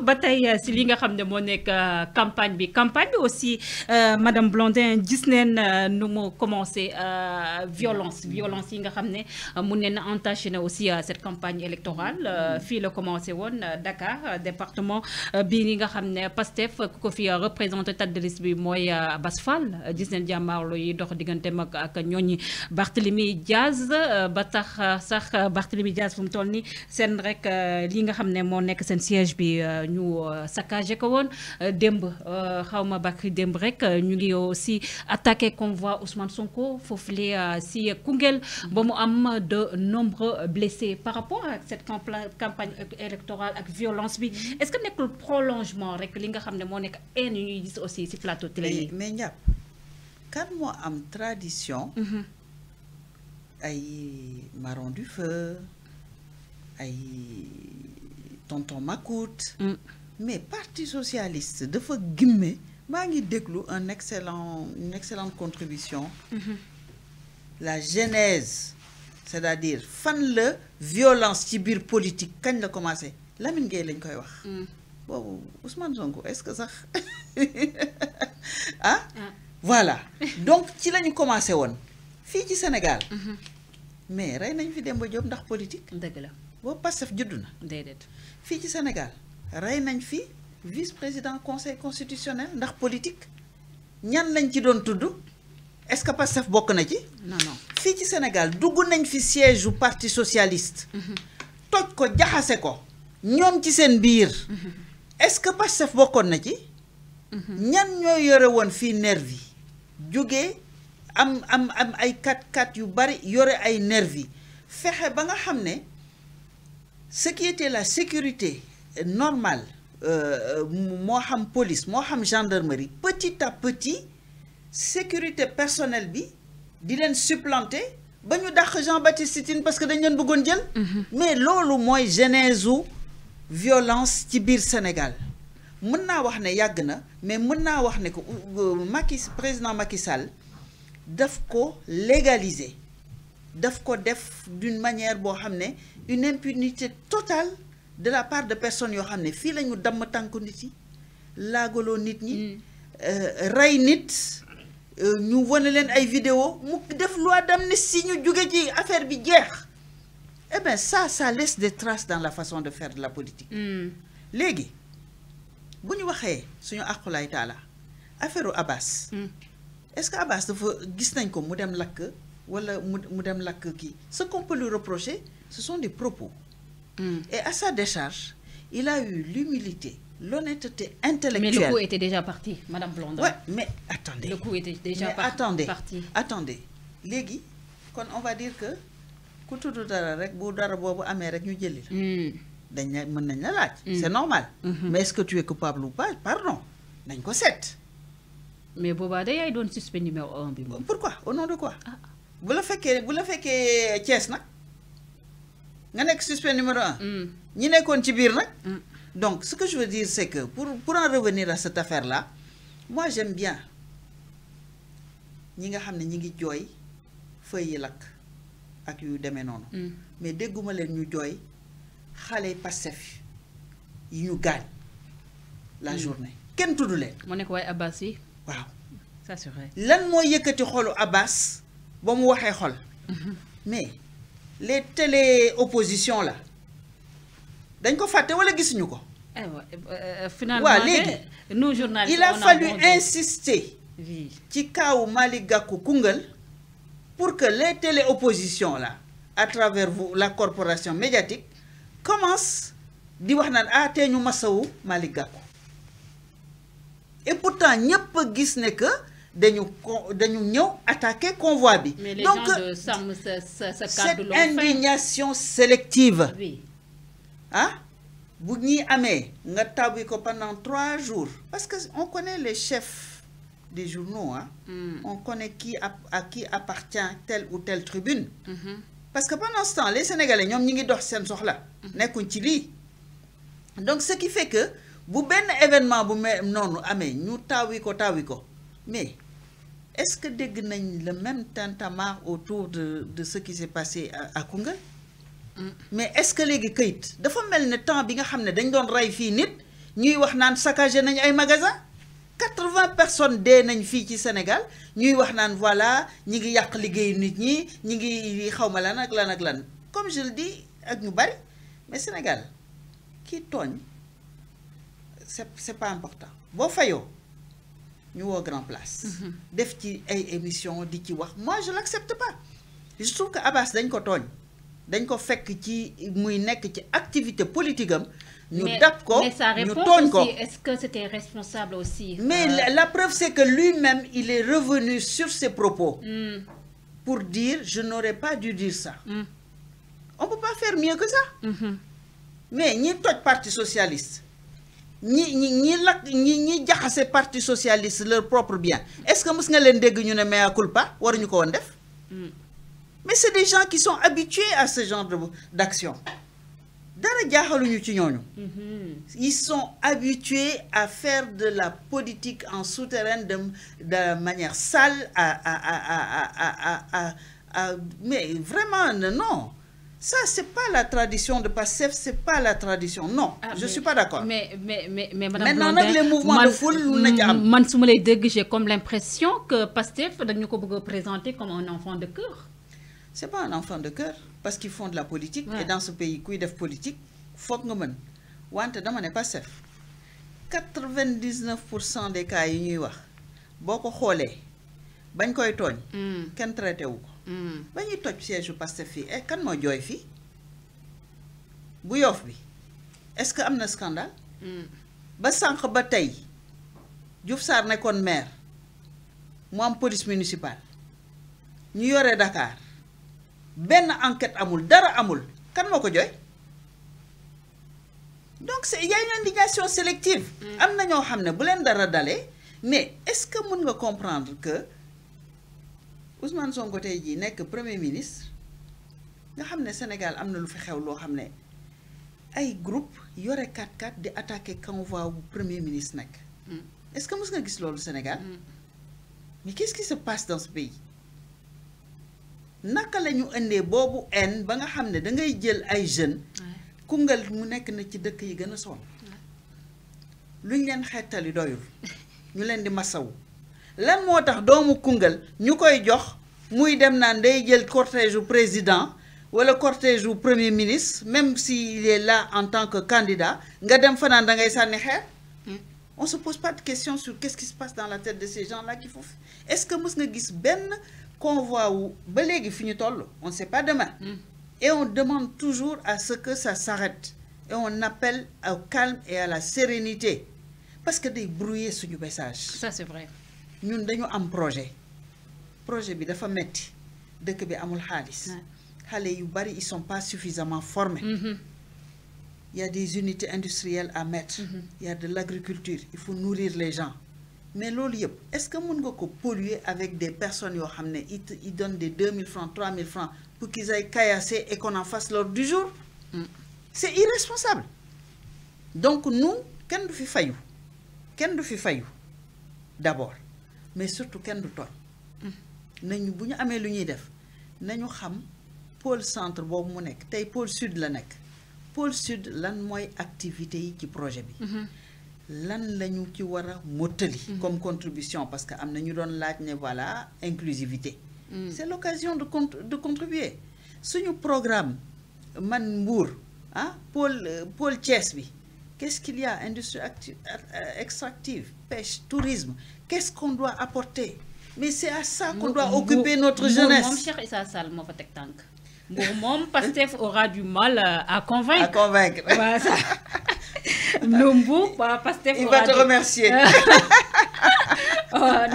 ba tey si li nga xam ne moo nekk campagne bi aussi madame Blondin gis neen nu mu commencé violence yi nga xam ne mun neen entaché na aussi cette campagne électorale fii la commencé woon Dakar département bii nga xam ne Pastef ku ko fi représenté tête de liste bi mooy Abass Fall gis neen jàmmaarloo yi dox diggante mag ak ñooñi Barthélémy Diaz ba tax sax Barthélémy Diaz fu mu toll ni seen rek li nga xam ne moo nekk seen siège bi ñu saccagé ko woon démb xawma bakri démb rek ñu ngi aussi attaqué convoi Ousmane Sonko foofu li si Koungheul ba mu am de nombreux blessés par rapport à cette campagne électorale ak violence bi est-ce que nekkul prolongement rek li nga xam ne moo nekk haine yu ñuy gis aussi si plateau télé yi mais ñàpp kan moo am tradition ay Marron du Feu ay tonton Macoute mais parti socialiste dafa gimme maa ngi déglu une excellente contribution la genèse c'est-à-dire fan la violence ci biir politique kañ la commencé Lamine Gueye lañ koy wax boobu Ousmane Sonko est-ce que sax ah voilà donc ci lañu commencé woon fii ci Sénégal mais rey nañ fi Demba Diop ndax politique dëgg la boobu Pastef juddu na déedéet fii ci Sénégal rey nañ fi vice-président conseil constitutionnel ndax politique ñan lañ ci doon tudd est-ce que Pastef bokk na ci non fii ci Sénégal dugg nañ fi siège du parti socialiste toj ko jaxase ko ñoom ci seen biir est-ce que Pastef bokkoon na ci ñan ñoo yore woon fii nervi jógee am ay 4x4 yu bari yore ay nervi fexe ba nga xam ne ce qui était la sécurité normale moo xam police moo xam gendarmerie petit à petit sécurité personnelle bi di leen supplanter ba ñu dàq Jean-Baptiste Tine parce que dañ leen bëggoon jël mais loolu mooy genèse u violence ci biir Sénégal mën naa wax ne yàgg na mais mën naa wax ne que président Macky Sall daf ko légaliser daf ko def d'une manière boo xam ne une impunité totale de la part de personnes yoo xam ne fii la ñu damm tànku nit yi laagaloo nit ñi rey nit ñu wane leen ay vidéo mu def loi d'amnistie ñu jóge ci affaire bi jeex eh bien ça laisse des traces dans la façon de faire de la politique léegi bu ñu waxee suñu aqulaay taala affaire u Abass est-ce que Abass dafa gis nañ ko mu dem lakk wala mu dem lakk kii ce qu'on peut lui reprocher ce sont des propos et à sa décharge il a eu l'humilité l'honnêteté intellectuelle. Mais le coup était déjà parti, Madame Blondin. Ouais, mais attendez. Le coup était déjà parti. Attendez. Légui, on va dire que ku tuddu dara rek bu dara bobu amé rek ñu jëli la. dañ mën nañ la laaj. C'est normal. Mais est-ce que tu es coupable ou pas? Pardon. Nañ ko set. Mais boba day ay doon suspect numéro 1 bi. Pourquoi? Au nom de quoi? Bu la féké Thiès nak nga nek suspect numéro 1. Ñi nekkon ci biir nak. Donc, ce que je veux dire, c'est que pour en revenir à cette affaire-là, moi j'aime bien. Ñi nga xamné ñi ngi joy feuy yi lak ak yu démé non. Mais dégguma leen ñu joy xalé Pastef yi ñu gañ la journée. Ken tuddu leen. Mo nek way Abass yi. Waaw. Ça c'est vrai. Lan mo yëkëti xolu Abass ba mu waxé xol. Mais les télé opposition là dañ ko faté wala gisuñu ko. Finalement nous journalistes il a fallu insister ci kaw Malick Gakou Koungheul pour que les télé-oppositions là à travers la corporation médiatique commencent di wax naan té ñu massawu Malick Gakou et pourtant ñepp gis ne que dañu ñëw attaquer convoi bi. Mais les donc gens de Sam cette indignation sélective. Oui. Ah, bu ñi amé nga tabu ko pendant 3 jours parce que on connaît les chefs des journaux hein. On connaît à qui appartient telle ou telle tribune. Parce que pendant ce temps les Sénégalais ñom ñi ngi dox sen soxla nekkuñ ci li. Donc ce qui fait que bu ben événement bu nonu amé ñu tawi ko mais est-ce que dégg nañ le même tintamarre autour de ce qui s'est passé à Koungheul? Mais est-ce que légui keuyit dafa melni temps bi nga xamné dañ doon ray fi nit ñuy wax naan saccagé nañ ay magasins 80 personnes dee nañ fii ci Sénégal ñuy wax naan voilà ñi ngi yàq liggéeyu nit ñi ñi ngi xawma lan ak lan ak lan comme je le dis ak ñu bari mais Sénégal kii tooñ c'est pas important boo fayoo ñu woo grand place def ci ay émission di ci wax moi je l'accepte pas je trouve que Abass dañ ko tooñ dañ ko fekk ci muy nekk ci activité politique am ñu dab ko ñu tooñ ko est-ce que c'était responsable aussi mais la preuve c'est que lui-même il est revenu sur ses propos pour dire je n'aurais pas dû dire ça on peut pas faire mieux que ça mais ñi toj parti socialiste ñi jaxase parti socialiste leur propre bien est-ce que mës nga leen dégg ñu ne mea culpa waruñu ko woon def mais c'est des gens qui sont habitués à ce genre d'action dara jaaxaluñu ci ñooñu ils sont habitués à faire de la politique en souterrain de manière sale mais vraiment non ça c'est pas la tradition de Pastef, c'est pas la tradition non je suis pas d'accord mais madame maintenant nag les mouvements de foule na ci am man su ma lay dégg j'ai comme l'impression que Pastef dañu ko bëgg a présenter comme un enfant de cœur c'est pas un enfant de cœur parce qu'ils font de la politique et dans ce pays kuy def politique foog nga mën wante dama ne Pastef 99% des cas yi ñuy wax boo ko xoolee bañ koy tooñ kenn traité wu ko ba ñuy toj siège Pastef fii kan moo jooy fii bu Yoff bi est-ce que am na scandale ba sànq ba tey Diouf Sarr nekkoon maire mu am police municipale ñu yore Dakar benn enquête amul dara amul kan moo ko jooy donc il y a une indignation sélective am na ñoo xam ne bu leen dara dalee mais est-ce que mën nga comprendre que Ousmane Sonko tey jii nekk premier ministre nga xam ne Sénégal am na lu fi xew loo xam ne ay groupe yore 4x4 di attaquer convoi bu premier ministre nekk est-ce que mës nga gis loolu Sénégal mais qu'est-ce qui se passe dans ce pays naka la ñu indee boobu haine ba nga xam ne da ngay jël ay jeunes Koungheul mu nekk na ci dëkk yi gën a sonn luñ leen xettali doyul ñu leen di masawu lan moo tax doomu Koungheul ñu koy jox muy dem naan day jël cortège u président wala cortège u premier ministre même s'il est là en tant que candidat nga dem fanaan da ngay sànni xeer on se pose pas de questions sur qu'est-ce qui se passe dans la tête de ces gens-là qu'il faut est-ce que mës nga gis benn convoi wu ba léegi fi ñu toll on ne sait pas demain et on demande toujours à ce que ça s'arrête et on appelle au calme et à la sérénité parce que day brouiller suñu message ça c'est vrai ñun dañu am projet bi dafa metti dëkk bi amul xaalis xale yu bari ils sont pas suffisamment formés il y a des unités industrielles à mettre il y a de l'agriculture il faut nourrir les gens mais loolu yëpp est-ce que mën nga ko polluer avec des personnes yoo xam ne ils donnent des 2000 francs 3000 francs pour qu'ils aillent caillasser et qu'on en fasse l'ordre du jour c'est irresponsable donc nous kenn du fi fayu d'abord mais surtout kenn du tooñ nañu bu ñu amee lu ñuy def nañu xam pôle centre boobu mu nekk tey pôle sud la nekk pôle sud lan mooy activité yi ci projet bi lan lañu ci war a mottali comme contribution parce que am na ñu doon laaj ne voilà inclusivité c'est l'occasion de contribuer suñu programme man Mbour pôle Thiès bi qu'est-ce qu'il y a industrie extractive pêche tourisme qu'est-ce qu'on doit apporter mais c'est à ça qu'on doit occuper notre jeunesse moom Cheikh Issa Sall moo fa teg tànk Mbour moom Pastef aura du mal à convaincre voilà ça Mbour Pastef il va te remercier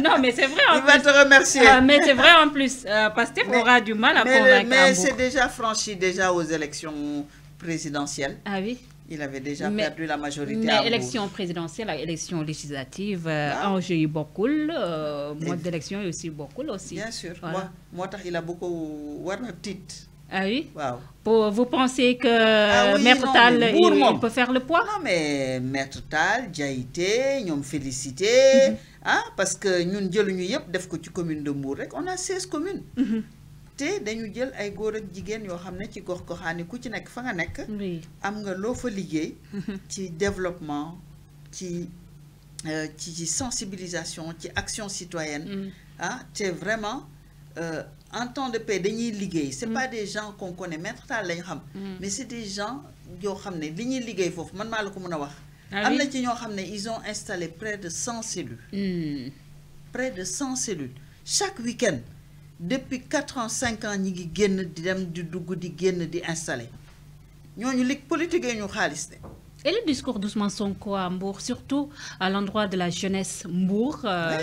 non mais c'est vrai il va te remercier mais c'est vrai en plus Pastef aura du mal à convaincre mais c'est déjà franchi aux élections présidentielles oui il avait déjà perdu la majorité mais élection présidentielle ak élection législative enjeu yi bokkul mode d'élection yi aussi bokkul aussi bien sûr moo tax il a beaucoup war na tiit oui waaw vous pensez que Maître Tall il peut faire le poids non mais Maître Tall Diaité ñoom Félicité parce que ñun jëluñu yëpp def ko ci commune de Mbour rek on a 16 communes te dañu jël ay góor ak jigéen yoo xam ne ci gox goxaani ku ci nekk fa nga nekk am nga loo fa liggéey ci développement ci sensibilisation ci action citoyenne c'est vraiment en temps de paix dañuy liggéey c'est pas des gens qu'on connaît maître Tall lañ xam mais c'est des gens yoo xam ne li ñuy liggéey foofu man maa la ko mën a wax am na ci ñoo xam ne ils ont installé près de 100 cellules près de 100 cellules chaque week-end depuis 4 ans 5 ans ñi ngi génn di dem di dugg di génn di installer ñooñu li politique ñu xaalis de. Et le discours d'Ousmane Sonko à Mbour, surtout à l'endroit de la jeunesse Mbour